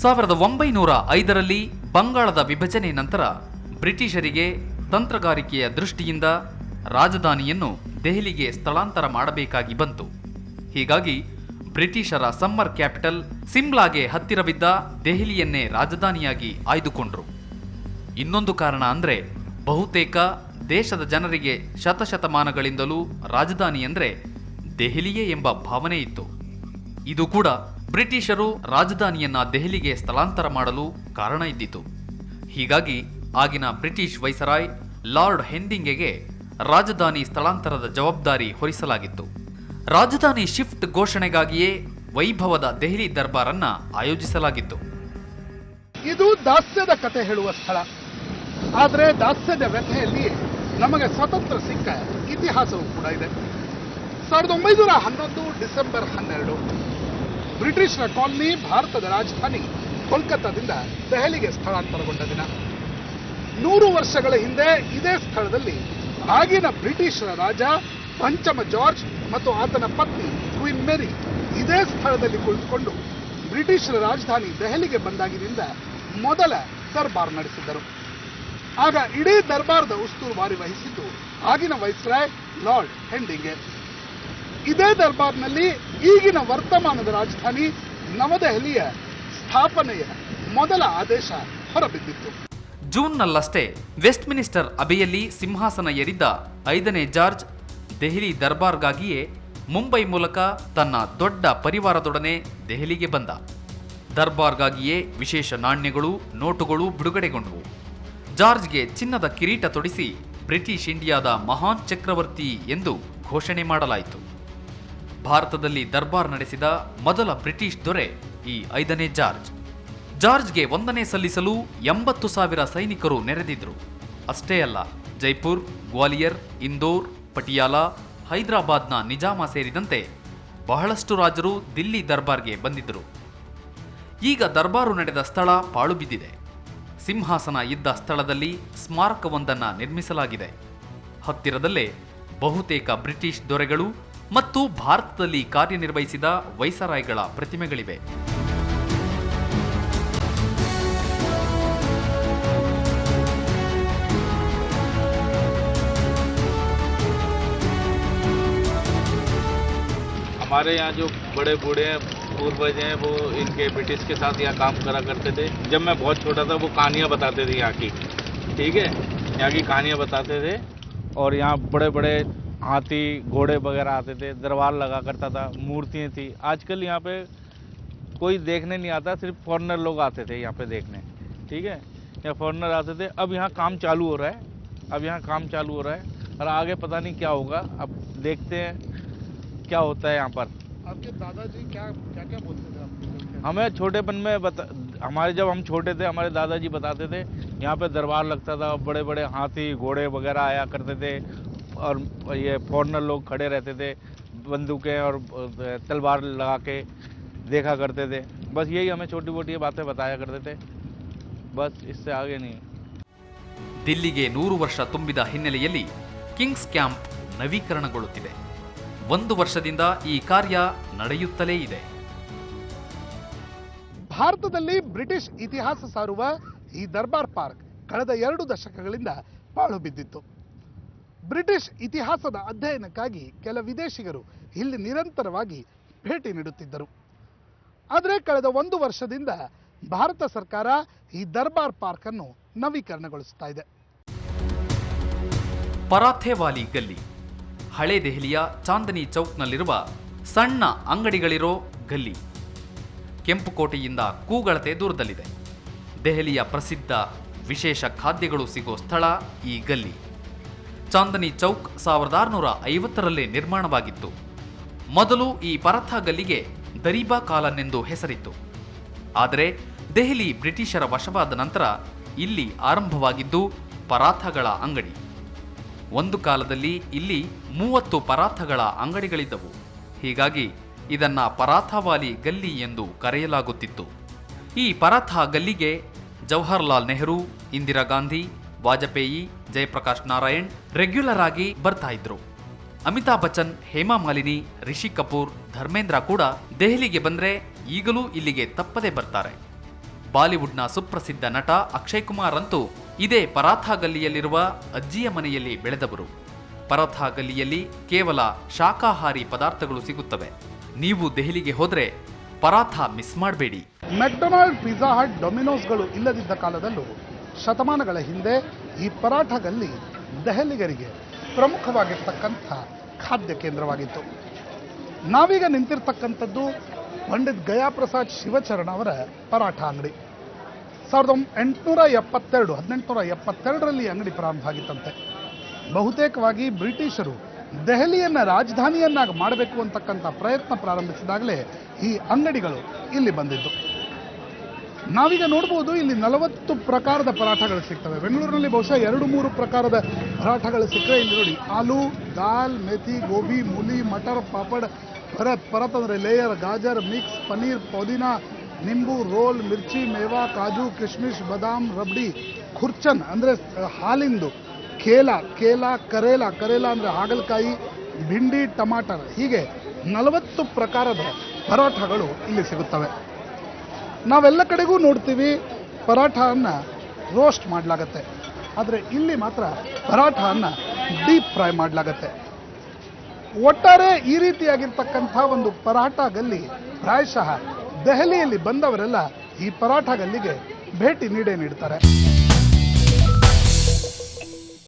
1905ರಲ್ಲಿ ಬಂಗಾಳದ ವಿಭಜನೆ ನಂತರ ಬ್ರಿಟಿಷರಿಗೆ ತಂತ್ರಗಾರಿಕೆಯ ದೃಷ್ಟಿಯಿಂದ ರಾಜಧಾನಿಯನ್ನು ದೆಹಲಿಗೆ ಸ್ಥಳಾಂತರ ಮಾಡಬೇಕಾಗಿ ಬಂತು. ಹೀಗಾಗಿ ಬ್ರಿಟಿಷರ ಸಮ್ಮರ್ ಕ್ಯಾಪಿಟಲ್ ಸಿಮ್ಲಾಗೆ ಹತ್ತಿರವಿದ್ದ ದೆಹಲಿಯನ್ನೇ ರಾಜಧಾನಿಯಾಗಿ ಆಯ್ದುಕೊಂಡ್ರು. ಇನ್ನೊಂದು ಕಾರಣ ಅಂದ್ರೆ ಬಹುತೇಕ ದೇಶದ ಜನರಿಗೆ ಶತಶತಮಾನಗಳಿಂದಲೂ ರಾಜಧಾನಿ ಅಂದ್ರೆ ದೆಹಲಿಯೇ ಎಂಬ ಭಾವನೆ ಇತ್ತು. ಇದು ಕೂಡ ಬ್ರಿಟಿಷರು ರಾಜಧಾನಿಯನ್ನ ದೆಹಲಿಗೆ ಸ್ಥಳಾಂತರ ಮಾಡಲು ಕಾರಣ ಇದ್ದಿತು. ಹೀಗಾಗಿ ಆಗಿನ ಬ್ರಿಟಿಷ್ ವೈಸರಾಯ್ ಲಾರ್ಡ್ ಹೆಂದಿಂಗೆಗೆ ರಾಜಧಾನಿ ಸ್ಥಳಾಂತರದ ಜವಾಬ್ದಾರಿ ಹೊರಿಸಲಾಗಿತ್ತು. ರಾಜಧಾನಿ ಶಿಫ್ಟ್ ಘೋಷಣೆಗಾಗಿಯೇ ವೈಭವದ ದೆಹಲಿ ದರ್ಬಾರನ್ನ ಆಯೋಜಿಸಲಾಗಿತ್ತು. ಇದು ದಾಸ್ಯದ ಕತೆ ಹೇಳುವ ಸ್ಥಳ. ಆದರೆ ದಾಸ್ಯದ ವ್ಯಥೆಯಲ್ಲಿ ನಮಗೆ ಸ್ವಾತಂತ್ರ್ಯ ಸಿಕ್ಕ ಇತಿಹಾಸವೂ ಕೂಡ ಇದೆ. 1911 ಡಿಸೆಂಬರ್ 12 ಬ್ರಿಟಿಷರ ಕಾಲನಿ ಭಾರತದ ರಾಜಧಾನಿ ಕೋಲ್ಕತ್ತಾದಿಂದ ದೆಹಲಿಗೆ ಸ್ಥಳಾಂತರಗೊಂಡ ದಿನ. 100 ವರ್ಷಗಳ ಹಿಂದೆ ಇದೇ ಸ್ಥಳದಲ್ಲಿ ಆಗಿನ ಬ್ರಿಟಿಷರ ರಾಜ ಪಂಚಮ ಜಾರ್ಜ್ ಮತ್ತು ಆತನ ಪತ್ನಿ ಕ್ವೀನ್ ಮೇರಿ ಇದೇ ಸ್ಥಳದಲ್ಲಿ ಕುಳಿತುಕೊಂಡು ಬ್ರಿಟಿಷರ ರಾಜಧಾನಿ ದೆಹಲಿಗೆ ಬಂದಾಗಿನಿಂದ ಮೊದಲ ದರ್ಬಾರ್ ನಡೆಸಿದ್ದರು. ಆಗ ಇಡೀ ದರ್ಬಾರದ ಉಸ್ತುವಾರಿ ವಹಿಸಿದ್ದು ಆಗಿನ ವೈಸ್ರಾಯ್ ಲಾರ್ಡ್ ಹೆಂಡಿಂಗೆ. ಇದೇ ದರ್ಬಾರ್ನಲ್ಲಿ ಈಗಿನ ವರ್ತಮಾನದ ರಾಜಧಾನಿ ನವದೆಹಲಿಯ ಸ್ಥಾಪನೆಯ ಮೊದಲ ಆದೇಶ ಹೊರಬಿದ್ದಿತ್ತು. ಜೂನ್ನಲ್ಲಷ್ಟೇ ವೆಸ್ಟ್ ಮಿನಿಸ್ಟರ್ ಅಬೆಯಲ್ಲಿ ಸಿಂಹಾಸನ ಏರಿದ್ದ 5ನೇ ಜಾರ್ಜ್ ದೆಹಲಿ ದರ್ಬಾರ್ಗಾಗಿಯೇ ಮುಂಬೈ ಮೂಲಕ ತನ್ನ ದೊಡ್ಡ ಪರಿವಾರದೊಡನೆ ದೆಹಲಿಗೆ ಬಂದ. ದರ್ಬಾರ್ಗಾಗಿಯೇ ವಿಶೇಷ ನಾಣ್ಯಗಳು, ನೋಟುಗಳು ಬಿಡುಗಡೆಗೊಂಡವು. ಜಾರ್ಜ್ಗೆ ಚಿನ್ನದ ಕಿರೀಟ ತೊಡಿಸಿ ಬ್ರಿಟಿಷ್ ಇಂಡಿಯಾದ ಮಹಾನ್ ಚಕ್ರವರ್ತಿ ಎಂದು ಘೋಷಣೆ ಮಾಡಲಾಯಿತು. ಭಾರತದಲ್ಲಿ ದರ್ಬಾರ್ ನಡೆಸಿದ ಮೊದಲ ಬ್ರಿಟಿಷ್ ದೊರೆ ಈ 5ನೇ ಜಾರ್ಜ್. ಜಾರ್ಜ್ಗೆ ವಂದನೆ ಸಲ್ಲಿಸಲು 80,000 ಸೈನಿಕರು ನೆರೆದಿದ್ರು. ಅಷ್ಟೇ ಅಲ್ಲ, ಜೈಪುರ್, ಗ್ವಾಲಿಯರ್, ಇಂದೋರ್, ಪಟಿಯಾಲ, ಹೈದರಾಬಾದ್ನ ನಿಜಾಮ ಸೇರಿದಂತೆ ಬಹಳಷ್ಟು ರಾಜರು ದಿಲ್ಲಿ ದರ್ಬಾರ್ಗೆ ಬಂದಿದ್ದರು. ಈಗ ದರ್ಬಾರು ನಡೆದ ಸ್ಥಳ ಪಾಳು ಬಿದ್ದಿದೆ. ಸಿಂಹಾಸನ ಇದ್ದ ಸ್ಥಳದಲ್ಲಿ ಸ್ಮಾರಕವೊಂದನ್ನು ನಿರ್ಮಿಸಲಾಗಿದೆ. ಹತ್ತಿರದಲ್ಲೇ ಬಹುತೇಕ ಬ್ರಿಟಿಷ್ ದೊರೆಗಳು ಮತ್ತು ಭಾರತದಲ್ಲಿ ಕಾರ್ಯನಿರ್ವಹಿಸಿದ ವೈಸರಾಯ್ಗಳ ಪ್ರತಿಮೆಗಳಿವೆ. हमारे यहाँ जो बड़े बूढ़े पूर्वज हैं वो इनके ब्रिटिश के साथ यहाँ काम करा करते थे. जब मैं बहुत छोटा था वो कहानियाँ बताते थे यहाँ की, ठीक है, यहाँ की कहानियाँ बताते थे. और यहाँ बड़े बड़े हाथी घोड़े वगैरह आते थे, दरबार लगा करता था, मूर्तियाँ थी. आजकल यहाँ पे कोई देखने नहीं आता, सिर्फ फॉरेनर लोग आते थे यहाँ पे देखने, ठीक है, यहाँ फॉरेनर आते थे. अब यहाँ काम चालू हो रहा है, अब यहाँ काम चालू हो रहा है और आगे पता नहीं क्या होगा. अब देखते हैं क्या होता है यहाँ पर. आपके दादाजी क्या बोलते थे आपको? हमें छोटेपन में हमारे जब हम छोटे थे हमारे दादाजी बताते थे यहाँ पे दरबार लगता था, बड़े बड़े हाथी घोड़े वगैरह आया करते थे और ये फॉरेनर लोग खड़े रहते थे, बंदूकें और तलवार लगा के देखा करते थे. बस यही हमें छोटी मोटी बातें बताया करते थे, बस इससे आगे नहीं. ದಿಲ್ಲಿಗೆ 100 ವರ್ಷ ತುಂಬಿದ ಹಿನ್ನೆಲೆಯಲ್ಲಿ ಕಿಂಗ್ಸ್ ಕ್ಯಾಂಪ್ ನವೀಕರಣಗೊಳ್ಳುತ್ತಿದೆ. 1 ವರ್ಷದಿಂದ ಈ ಕಾರ್ಯ ನಡೆಯುತ್ತಲೇ ಇದೆ. ಭಾರತದಲ್ಲಿ ಬ್ರಿಟಿಷ್ ಇತಿಹಾಸ ಸಾರುವ ಈ ದರ್ಬಾರ್ ಪಾರ್ಕ್ ಕಳೆದ 2 ದಶಕಗಳಿಂದ ಪಾಳು ಬಿದ್ದಿತ್ತು. ಬ್ರಿಟಿಷ್ ಇತಿಹಾಸದ ಅಧ್ಯಯನಕ್ಕಾಗಿ ಕೆಲ ವಿದೇಶಿಗರು ಇಲ್ಲಿ ನಿರಂತರವಾಗಿ ಭೇಟಿ ನೀಡುತ್ತಿದ್ದರು. ಆದರೆ ಕಳೆದ 1 ವರ್ಷದಿಂದ ಭಾರತ ಸರ್ಕಾರ ಈ ದರ್ಬಾರ್ ಪಾರ್ಕ್ ಅನ್ನು ನವೀಕರಣಗೊಳಿಸುತ್ತಾ ಇದೆ. ಪರಾಥೇವಾಲಿ ಗಲ್ಲಿ ಹಳೆ ದೆಹಲಿಯ ಚಾಂದನಿ ಚೌಕ್ನಲ್ಲಿರುವ ಸಣ್ಣ ಅಂಗಡಿಗಳಿರೋ ಗಲ್ಲಿ. ಕೆಂಪುಕೋಟೆಯಿಂದ ಕೂಗಳತೆ ದೂರದಲ್ಲಿದೆ. ದೆಹಲಿಯ ಪ್ರಸಿದ್ಧ ವಿಶೇಷ ಖಾದ್ಯಗಳು ಸಿಗೋ ಸ್ಥಳ ಈ ಗಲ್ಲಿ. ಚಾಂದನಿ ಚೌಕ್ 1650ರಲ್ಲೇ ನಿರ್ಮಾಣವಾಗಿತ್ತು. ಮೊದಲು ಈ ಪರಾಥಾ ಗಲ್ಲಿಗೆ ದರೀಬಾ ಕಾಲನ್ ಎಂದು ಹೆಸರಿತ್ತು. ಆದರೆ ದೆಹಲಿ ಬ್ರಿಟಿಷರ ವಶವಾದ ನಂತರ ಇಲ್ಲಿ ಆರಂಭವಾಗಿದ್ದು ಪರಾಥಗಳ ಅಂಗಡಿ. ಒಂದು ಕಾಲದಲ್ಲಿ ಇಲ್ಲಿ 30 ಪರಾಥಗಳ ಅಂಗಡಿಗಳಿದ್ದವು. ಹೀಗಾಗಿ ಇದನ್ನ ಪರಾಥವಾಲಿ ಗಲ್ಲಿ ಎಂದು ಕರೆಯಲಾಗುತ್ತಿತ್ತು. ಈ ಪರಾಥಾ ಗಲ್ಲಿಗೆ ಜವಾಹರ್ಲಾಲ್ ನೆಹರು, ಇಂದಿರಾ ಗಾಂಧಿ, ವಾಜಪೇಯಿ, ಜಯಪ್ರಕಾಶ್ ನಾರಾಯಣ್ ರೆಗ್ಯುಲರ್ ಆಗಿ ಬರ್ತಾ ಇದ್ರು. ಅಮಿತಾಬ್ ಬಚ್ಚನ್, ಹೇಮಾ ಮಾಲಿನಿ, ರಿಷಿ ಕಪೂರ್, ಧರ್ಮೇಂದ್ರ ಕೂಡ ದೆಹಲಿಗೆ ಬಂದ್ರೆ ಈಗಲೂ ಇಲ್ಲಿಗೆ ತಪ್ಪದೇ ಬರ್ತಾರೆ. ಬಾಲಿವುಡ್ನ ಸುಪ್ರಸಿದ್ಧ ನಟ ಅಕ್ಷಯ್ ಕುಮಾರ್ ಅಂತೂ ಇದೇ ಪರಾಠ ಗಲ್ಲಿಯಲ್ಲಿರುವ ಅಜ್ಜಿಯ ಮನೆಯಲ್ಲಿ ಬೆಳೆದವರು. ಪರಾಠ ಗಲ್ಲಿಯಲ್ಲಿ ಕೇವಲ ಶಾಕಾಹಾರಿ ಪದಾರ್ಥಗಳು ಸಿಗುತ್ತವೆ. ನೀವು ದೆಹಲಿಗೆ ಹೋದ್ರೆ ಪರಾಠ ಮಿಸ್ ಮಾಡಬೇಡಿ. ಮೆಕ್ಡೊನಾಲ್ಡ್, ಪಿಜ್ಜಾ ಹಟ್, ಡೊಮಿನೋಸ್ಗಳು ಇಲ್ಲದಿದ್ದ ಕಾಲದಲ್ಲೂ ಶತಮಾನಗಳ ಹಿಂದೆ ಈ ಪರಾಠ ಗಲ್ಲಿ ದೆಹಲಿಗರಿಗೆ ಪ್ರಮುಖವಾಗಿರ್ತಕ್ಕಂಥ ಖಾದ್ಯ ಕೇಂದ್ರವಾಗಿತ್ತು. ನಾವೀಗ ನಿಂತಿರ್ತಕ್ಕಂಥದ್ದು ಪಂಡಿತ್ ಗಯಾಪ್ರಸಾದ್ ಶಿವಚರಣ ಅವರ ಪರಾಠ ಅಂಗಡಿ. 1872ರಲ್ಲಿ ಅಂಗಡಿ ಪ್ರಾರಂಭ ಆಗಿತ್ತಂತೆ. ಬಹುತೇಕವಾಗಿ ಬ್ರಿಟಿಷರು ದೆಹಲಿಯನ್ನ ರಾಜಧಾನಿಯನ್ನಾಗಿ ಮಾಡಬೇಕು ಅಂತಕ್ಕಂಥ ಪ್ರಯತ್ನ ಪ್ರಾರಂಭಿಸಿದಾಗಲೇ ಈ ಅಂಗಡಿಗಳು ಇಲ್ಲಿ ಬಂದಿದ್ದು. ನಾವೀಗ ನೋಡ್ಬೋದು, ಇಲ್ಲಿ 40 ಪ್ರಕಾರದ ಪರಾಠಗಳು ಸಿಗ್ತವೆ. ಬೆಂಗಳೂರಿನಲ್ಲಿ ಬಹುಶಃ 2-3 ಪ್ರಕಾರದ ಪರಾಠಗಳು ಸಿಕ್ಕರೆ ಇಲ್ಲಿ ನೋಡಿ, ಆಲೂ, ದಾಲ್, ಮೆಥಿ, ಗೋಬಿ, ಮೂಲಿ, ಮಟರ್, ಪಾಪಡ್, ಪರತ್ ಅಂದರೆ ಲೇಯರ್, ಗಾಜರ್, ಮಿಕ್ಸ್, ಪನೀರ್, ಪುದೀನಾ, ನಿಂಬು, ರೋಲ್, ಮಿರ್ಚಿ, ಮೇವಾ, ಕಾಜು, ಕಿಶ್ಮಿಶ್, ಬಾದಾಮ್, ರಬ್ಡಿ, ಖುರ್ಚನ್ ಅಂದರೆ ಹಾಲಿಂದು, ಕೇಲ, ಕರೇಲಾ ಅಂದರೆ ಹಾಗಲಕಾಯಿ, ಭಿಂಡಿ, ಟಮಾಟರ್, ಹೀಗೆ 40 ಪ್ರಕಾರದ ಪರಾಠಗಳು ಇಲ್ಲಿ ಸಿಗುತ್ತವೆ. ನಾವೆಲ್ಲ ಕಡೆಗೂ ನೋಡ್ತೀವಿ ಪರಾಠವನ್ನು ರೋಸ್ಟ್ ಮಾಡಲಾಗತ್ತೆ, ಆದರೆ ಇಲ್ಲಿ ಮಾತ್ರ ಪರಾಠವನ್ನು ಡೀಪ್ ಫ್ರೈ ಮಾಡಲಾಗತ್ತೆ. ಒಟ್ಟಾರೆ ಈ ರೀತಿಯಾಗಿರ್ತಕ್ಕಂಥ ಒಂದು ಪರಾಠ ಗಲ್ಲಿ ಪ್ರಾಯಶಃ ದೆಹಲಿಯಲ್ಲಿ ಬಂದವರೆಲ್ಲ ಈ ಪರಾಠ ಗಲ್ಲಿಗೆ ಭೇಟಿ ನೀಡ್ತಾರೆ.